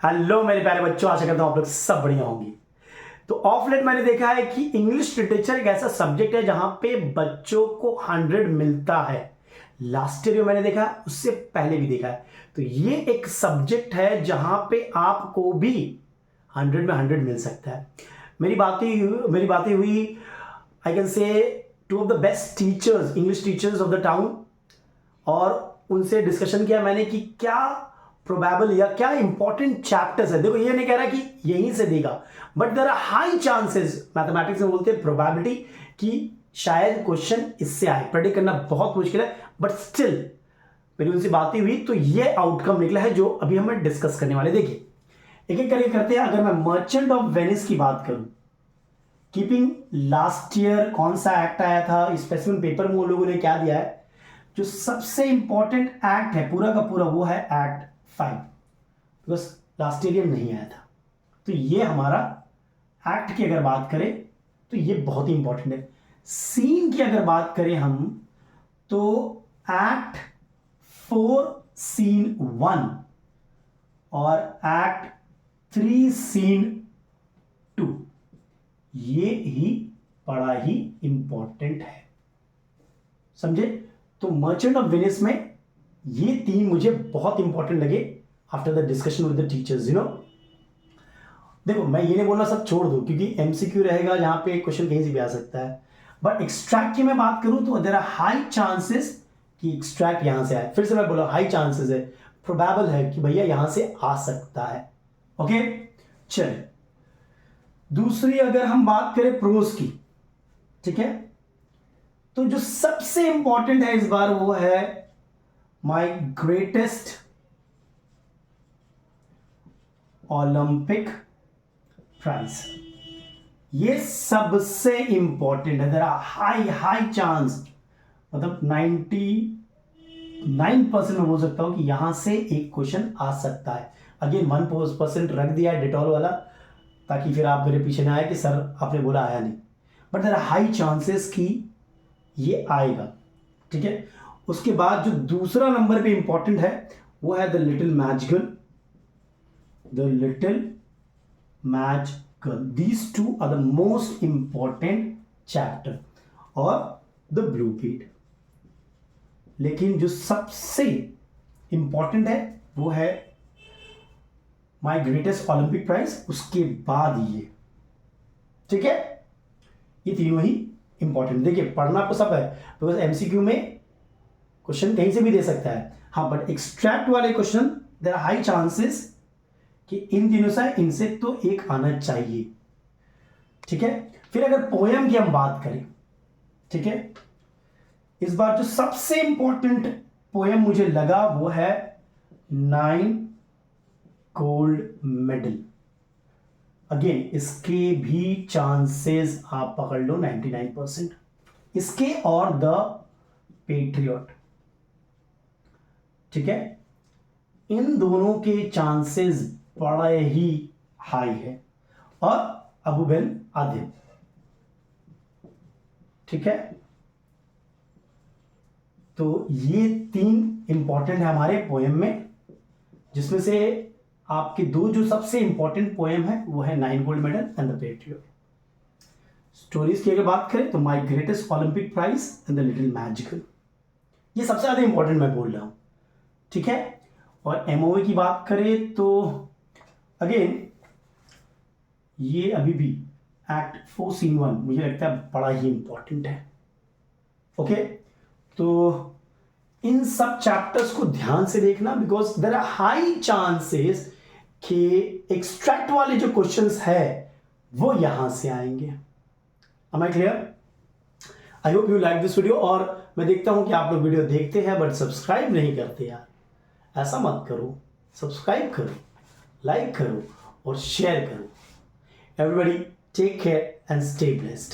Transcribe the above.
Hello मेरे प्यारे बच्चों, आशा करता हूं आप लोग सब बढ़िया होंगे। तो ऑफ लेट मैंने देखा है कि इंग्लिश लिटरेचर एक ऐसा सब्जेक्ट है जहां पे बच्चों को 100 मिलता है। लास्ट ईयर मैंने देखा है, उससे पहले भी देखा है। तो ये एक सब्जेक्ट है जहां पे आपको भी 100 में 100 मिल सकता है। मेरी बातें हुई, I can say, two of the best teachers, English teachers of the town, और उनसे डिस्कशन किया मैंने कि क्या प्रोबेबल या क्या इंपॉर्टेंट चैप्टर्स है। देखो, ये नहीं कह रहा कि यहीं से देगा, but there are high chances, mathematics में बोलते हैं प्रोबेबिलिटी, कि शायद क्वेश्चन इससे आए। प्रेडिक्ट करना बहुत मुश्किल है, बट स्टिल मेरी उनसे बातें हुई तो ये आउटकम निकला है जो अभी हम डिस्कस करने वाले। देखिए, एक एक करके करते हैं। अगर मैं मर्चेंट ऑफ वेनिस की बात करूं, कीपिंग लास्ट ईयर कौन सा एक्ट आया था, स्पेसिफिक पेपर में उन लोगों ने क्या दिया है, जो सबसे इंपॉर्टेंट एक्ट है पूरा का पूरा वो है एक्ट 5, बिकॉज लास्ट ईयर नहीं आया था। तो ये हमारा एक्ट की अगर बात करें तो ये बहुत ही इंपॉर्टेंट है। सीन की अगर बात करें हम, तो एक्ट 4 सीन 1 और एक्ट 3 सीन 2 ये ही बड़ा ही इंपॉर्टेंट है, समझे। तो मर्चेंट ऑफ वेनिस में ये तीन मुझे बहुत इंपॉर्टेंट लगे after the discussion with the teachers, देखो, मैं ये नहीं बोलना सब छोड़ दो, क्योंकि एमसीक्यू रहेगा जहां पे क्वेश्चन कहीं से भी आ सकता है। बट एक्सट्रैक्ट की मैं बात करूं तो देयर आर हाई चांसेस कि एक्सट्रैक्ट यहां से आए। फिर से मैं बोला हाई चांसेस है, प्रोबेबल है कि भैया यहां से आ सकता है। ओके, चलिए दूसरी अगर हम बात करें प्रोज की, ठीक है, तो जो सबसे इंपॉर्टेंट है इस बार वो है माय ग्रेटेस्ट ओलंपिक प्राइज। ये सबसे इंपॉर्टेंट है। देयर आर हाई चांस, मतलब 99% में बोल सकता हूं कि यहां से एक क्वेश्चन आ सकता है। अगेन 1% रख दिया है डिटॉल वाला, ताकि फिर आप मेरे पीछे ना आए कि सर आपने बोला आया नहीं, but there are high chances कि ये आएगा, ठीक है। उसके बाद जो दूसरा नंबर पे इंपॉर्टेंट है वो है the little magical, the little magical. These two are the most important chapter, और द ब्लू पीड। लेकिन जो सबसे इंपॉर्टेंट है वो है माय ग्रेटेस्ट ओलंपिक प्राइज, उसके बाद ये, ठीक है। ये तीनों ही इंपॉर्टेंट। देखिए, पढ़ना आपको सब है, बिकॉज एमसीक्यू में क्वेश्चन कहीं से भी दे सकता है, हाँ, बट एक्सट्रैक्ट वाले question there are high chances कि इन तीनों से इनसे तो एक आना चाहिए, ठीक है। फिर अगर पोएम की हम बात करें, ठीक है, इस बार जो सबसे इंपॉर्टेंट पोएम मुझे लगा वो है 9 गोल्ड मेडल। अगेन इसके भी चांसेस आप पकड़ लो 99%, इसके और द पेट्रियट, ठीक है। इन दोनों के चांसेस बड़े ही हाई है, और अबू बिन आदिम, ठीक है। तो ये तीन इंपॉर्टेंट है हमारे पोएम में, जिसमें से आपके दो जो सबसे इंपॉर्टेंट पोएम है वो है 9 gold medal and the patriot. Stories की अगर बात करें तो my greatest Olympic prize and the little magical, ये सबसे ज्यादा इंपॉर्टेंट मैं बोल रहा हूं, ठीक है। और एमओए की बात करें तो अगेन ये अभी भी एक्ट 4 सीन 1 मुझे लगता है बड़ा ही इंपॉर्टेंट है। ओके, तो इन सब चैप्टर्स को ध्यान से देखना, because there are high chances कि एक्सट्रैक्ट वाले जो क्वेश्चंस है वो यहां से आएंगे। Am I clear? I hope you like this video. और मैं देखता हूं कि आप लोग वीडियो देखते हैं बट सब्सक्राइब नहीं करते यार, ऐसा मत करो, सब्सक्राइब करो, लाइक करो और शेयर करो। Everybody take care and stay blessed.